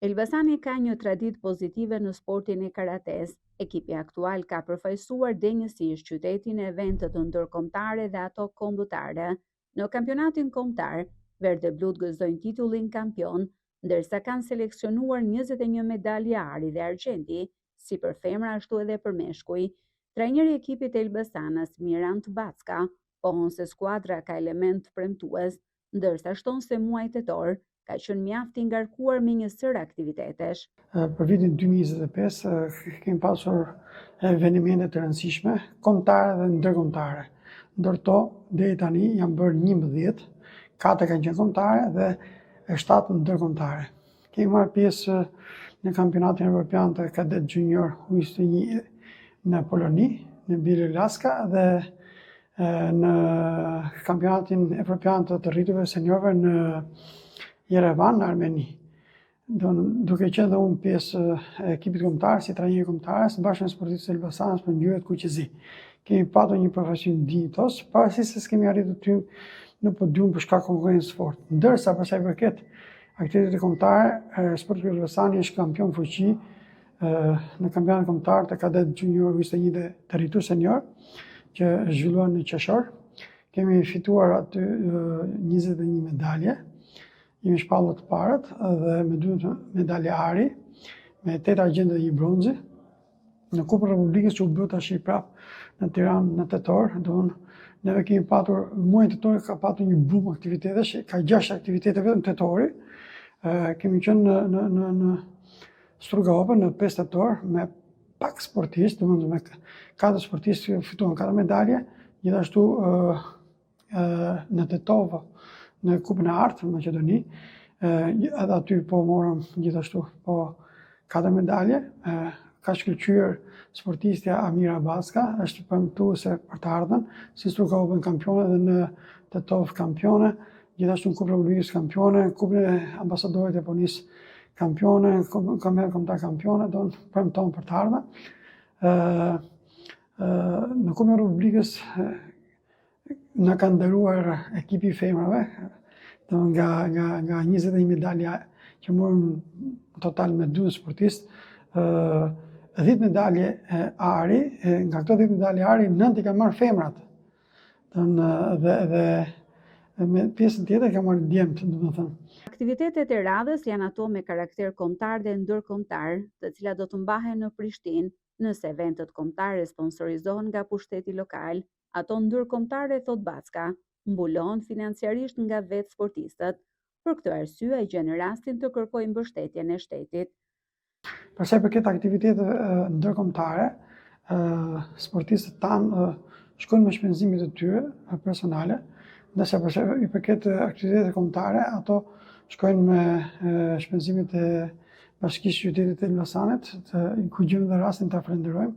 Elbasani ka një traditë pozitive në sportin e karates. Ekipi aktual ka përfaqësuar denjësisht qytetin e evente të ndërkombëtare dhe ato kombëtare. Në kampionatin kombëtar, Verde Blut gëzojnë titullin kampion, ndërsa kanë seleksionuar 21 medalje ari dhe argjenti, si për femra ashtu edhe për meshkuj. Trajneri i ekipit të Elbasanës, Mirant Backa, pohon se skuadra ka element premtues, ndërsa shton se muaji tetor ka qenë mjaft i ngarkuar me një sër aktivitetesh. Për vitin 2025 kemi pasur evenimente të rëndësishme, kombëtare dhe ndërkombëtare. Ndërto, deri tani janë bërë 11, 4 kanë qenë kombëtare dhe 7 ndërkombëtare. Kemi marrë pjesë në kampionatin evropian të kadet junior U21 në Poloni, në Bielovaska dhe në kampionatin evropian të rriturve seniorëve në Yerevan në Armeni. Duke qenë dhe unë pjesë e ekipit kombëtar, si trajneri kombëtarës, bashkë me sportistët e Elbasanës për ngjyrat kuqezi. Kemi patur një përfaqësim dinjitos, pavarësisht se s'kemi arritur të hyjmë në podium për shkak konkurrencës fortë. Ndërsa për sa i përket aktivitetit kombëtar, Sporti Elbasani është kampion fuqi në kampionatin kombëtar të kadet junior U21 dhe të rritur senior, që zhvilluar në qershor. Kemi fituar aty 21 medalje. Jemi shpallur të parët dhe me 2 medalje ari, me 8 argjende dhe 1 bronzi. Në Kupën e Republikës që u bë tash prapë në Tiranë në tetor, neve kemi patur muajin tetor ka patur një bum aktivitetesh, ka 6 aktivitete vetëm tetori. Kemi qenë në Strugaope në 5 tetor me pak sportistë, domethënë me 4 sportistë fituan 4 medalje, gjithashtu në Tetova në Kupën e Artë në Maqedoni, edhe aty po morëm gjithashtu 4 medalje. Ka shkëlqyer sportistja Amira Backa, është premtuese për të ardhmen, si Strugaope kampione dhe në Tetov kampione, gjithashtu në Kupën e Republikës kampione, Kupën e Ambasadorit të Japonisë kampione, kampionat kombëtar kampione, do në premton për të ardhmen. Në Kupën e Republikës na ka nderuar ekipi i femrave, nga 21 medalje që morëm në total me 2 sportistë, 10 medalje ari, nga këto 10 medalje ari, 9 i kanë marrë femrat. Dhe me pjesën tjetër ka marrë djemt, domethënë. Aktivitetet e radhës janë ato me karakter kombëtar dhe ndërkombëtar, të cilat do të mbahen në Prishtinë, nëse eventet kombëtare sponsorizohen nga pushteti lokal. Ato ndërkombëtare, thot Backa, mbulohen financiarisht nga vetë sportistët. Për këtë arsye ai gjen rastin të kërkojë mbështetjen e shtetit. Për sa i përket aktiviteteve ndërkombëtare, sportistët tanë shkojnë me shpenzimet e tyre personale, ndërsa për sa i përket aktiviteteve kombëtare, ato shkojnë me shpenzimet e Bashkisë Qytetit të Elbasanit, ku gjejmë dhe rastin ta falenderojmë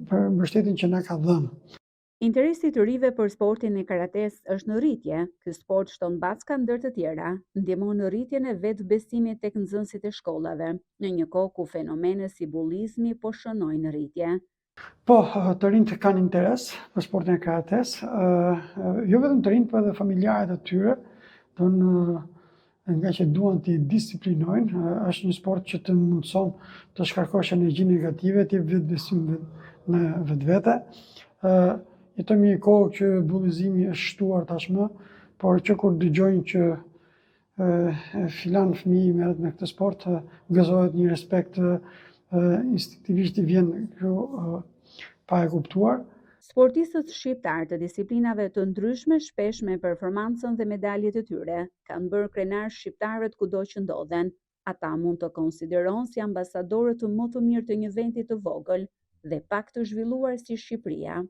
për mbështetjen që na ka dhënë. Interesi i të rive për sportin e karates është në rritje. Ky sport, shton Backa ndër të tjera, ndihmon në rritjen e vetbesimit tek nxënësit e shkollave, në një kohë ku fenomene si bullizmi po shënojnë rritje. Po, të rinjt kanë interes për sportin e karates, jo vetëm të rinjt, por edhe familjarët e tyre, nga që duan të disiplinojnë, është një sport që të mundson të shkarkosh energji negative, të jep vetbesim në vetvete. Jetojmë një kohë që bullizimi është shtuar tashmë, por që kur dëgjojnë që filan fëmijë merret me këtë sport, gëzohet një respekt, instinktivisht i vjen pa e kuptuar. Sportistët shqiptar të disiplinave të ndryshme, shpesh me performancën dhe medaljet e tyre, kanë bërë krenar shqiptarët kudo që ndodhen. Ata mund të konsiderohen si ambasadorët më të mirë të një vendi të vogël dhe pak të zhvilluar si Shqipëria.